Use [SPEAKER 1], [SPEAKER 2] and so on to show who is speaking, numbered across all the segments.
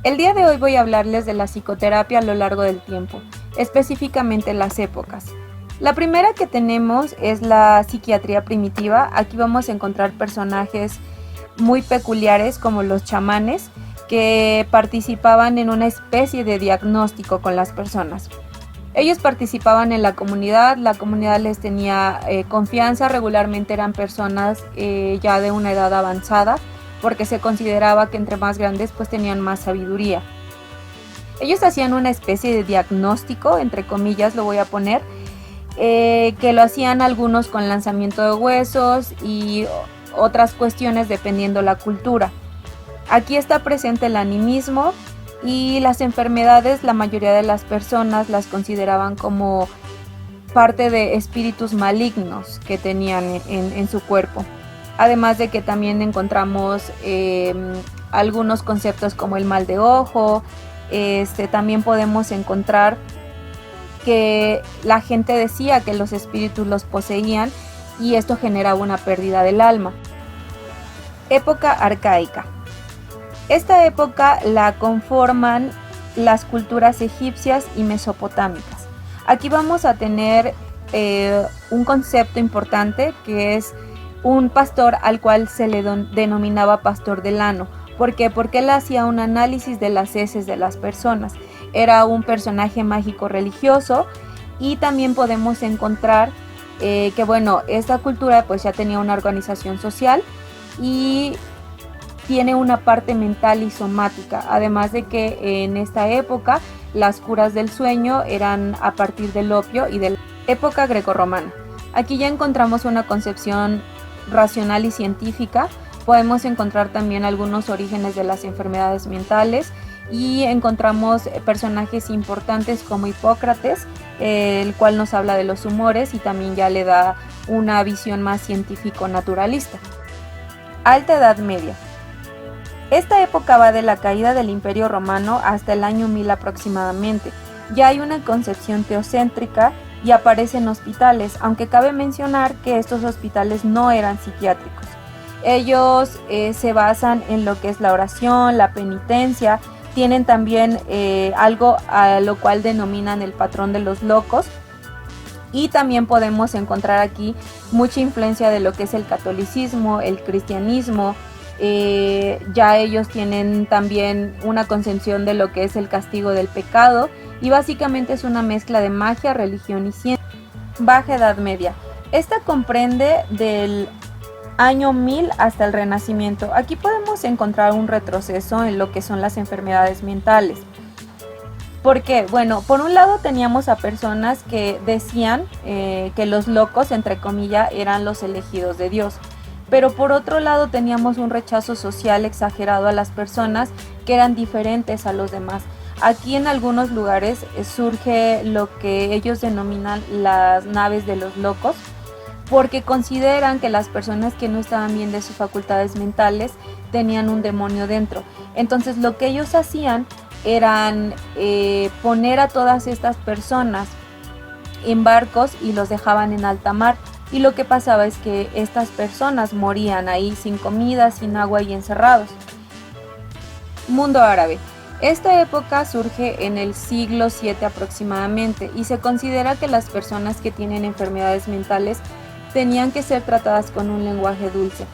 [SPEAKER 1] El día de hoy voy a hablarles de la psicoterapia a lo largo del tiempo, específicamente las épocas. La primera que tenemos es la psiquiatría primitiva. Aquí vamos a encontrar personajes muy peculiares como los chamanes que participaban en una especie de diagnóstico con las personas. Ellos participaban en la comunidad les tenía confianza, regularmente eran personas ya de una edad avanzada, porque se consideraba que entre más grandes pues tenían más sabiduría. Ellos hacían una especie de diagnóstico, entre comillas lo voy a poner, que lo hacían algunos con lanzamiento de huesos y otras cuestiones dependiendo la cultura. Aquí está presente el animismo y las enfermedades. La mayoría de las personas las consideraban como parte de espíritus malignos que tenían en su cuerpo. Además de que también encontramos algunos conceptos como el mal de ojo. También podemos encontrar que la gente decía que los espíritus los poseían y esto generaba una pérdida del alma. Época arcaica. Esta época la conforman las culturas egipcias y mesopotámicas. Aquí vamos a tener un concepto importante que es un pastor al cual se le denominaba pastor del ano. ¿Por qué? Porque él hacía un análisis de las heces de las personas. Era un personaje mágico religioso y también podemos encontrar que bueno, esta cultura pues ya tenía una organización social y tiene una parte mental y somática, además de que en esta época las curas del sueño eran a partir del opio y de la época grecorromana. Aquí ya encontramos una concepción racional y científica. Podemos encontrar también algunos orígenes de las enfermedades mentales y encontramos personajes importantes como Hipócrates, el cual nos habla de los humores y también ya le da una visión más científico-naturalista. Alta Edad Media. Esta época va de la caída del Imperio Romano hasta el año 1000 aproximadamente. Ya hay una concepción teocéntrica y aparecen hospitales, aunque cabe mencionar que estos hospitales no eran psiquiátricos. Ellos se basan en lo que es la oración, la penitencia, tienen también algo a lo cual denominan el patrón de los locos y también podemos encontrar aquí mucha influencia de lo que es el catolicismo, el cristianismo. Ya ellos tienen también una concepción de lo que es el castigo del pecado y básicamente es una mezcla de magia, religión y ciencia. Baja Edad Media. Esta comprende del año 1000 hasta el Renacimiento. Aquí podemos encontrar un retroceso en lo que son las enfermedades mentales. ¿Por qué? Bueno, por un lado teníamos a personas que decían que los locos, entre comillas, eran los elegidos de Dios. Pero por otro lado teníamos un rechazo social exagerado a las personas que eran diferentes a los demás. Aquí en algunos lugares surge lo que ellos denominan las naves de los locos, porque consideran que las personas que no estaban bien de sus facultades mentales tenían un demonio dentro. Entonces lo que ellos hacían eran poner a todas estas personas en barcos y los dejaban en alta mar. Y lo que pasaba es que estas personas morían ahí sin comida, sin agua y encerrados. Mundo árabe. Esta época surge en el siglo VII aproximadamente y se considera que las personas que tienen enfermedades mentales tenían que ser tratadas con un lenguaje dulce.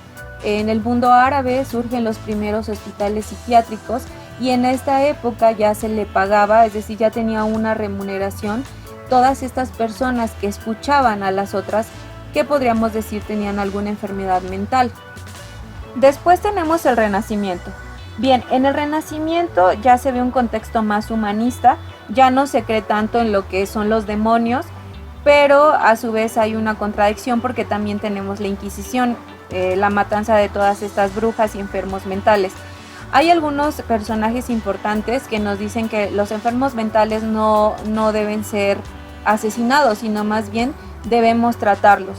[SPEAKER 1] En el mundo árabe surgen los primeros hospitales psiquiátricos y en esta época ya se le pagaba, es decir, ya tenía una remuneración todas estas personas que escuchaban a las otras que podríamos decir tenían alguna enfermedad mental. Después tenemos el Renacimiento. Bien, en el Renacimiento ya se ve un contexto más humanista, ya no se cree tanto en lo que son los demonios, pero a su vez hay una contradicción porque también tenemos la Inquisición, la matanza de todas estas brujas y enfermos mentales. Hay algunos personajes importantes que nos dicen que los enfermos mentales no deben ser asesinados, sino más bien debemos tratarlos.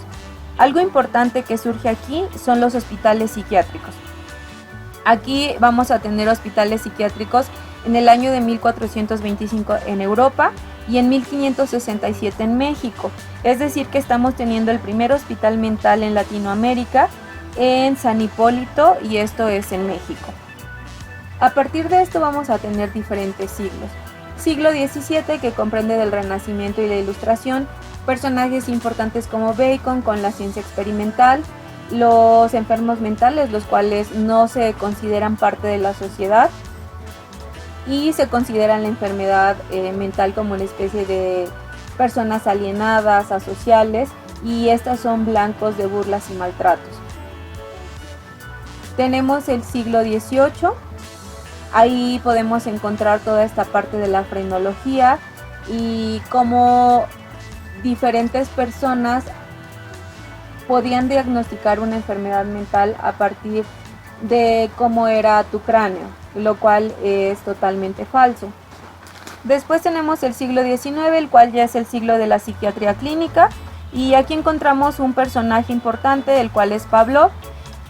[SPEAKER 1] Algo importante que surge aquí son los hospitales psiquiátricos. Aquí vamos a tener hospitales psiquiátricos en el año de 1425 en Europa y en 1567 en México. Es decir, que estamos teniendo el primer hospital mental en Latinoamérica, en San Hipólito, y esto es en México. A partir de esto vamos a tener diferentes siglos. Siglo XVII, que comprende del Renacimiento y la Ilustración, personajes importantes como Bacon con la ciencia experimental, los enfermos mentales, los cuales no se consideran parte de la sociedad y se consideran la enfermedad mental como una especie de personas alienadas, asociales, y estas son blancos de burlas y maltratos. Tenemos el siglo XVIII, ahí podemos encontrar toda esta parte de la frenología y cómo diferentes personas podían diagnosticar una enfermedad mental a partir de cómo era tu cráneo, lo cual es totalmente falso. Después tenemos el siglo XIX, el cual ya es el siglo de la psiquiatría clínica, y aquí encontramos un personaje importante, el cual es Pavlov,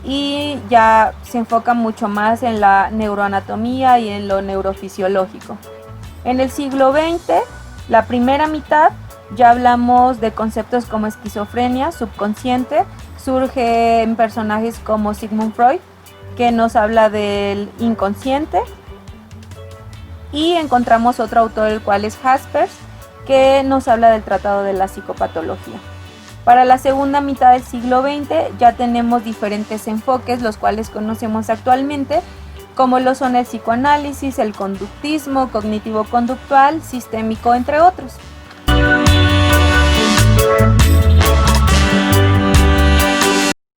[SPEAKER 1] y ya se enfoca mucho más en la neuroanatomía y en lo neurofisiológico. En el siglo XX, la primera mitad, ya hablamos de conceptos como esquizofrenia, subconsciente, surgen personajes como Sigmund Freud, que nos habla del inconsciente, y encontramos otro autor, el cual es Jaspers, que nos habla del tratado de la psicopatología. Para la segunda mitad del siglo XX ya tenemos diferentes enfoques, los cuales conocemos actualmente, como lo son el psicoanálisis, el conductismo, cognitivo-conductual, sistémico, entre otros.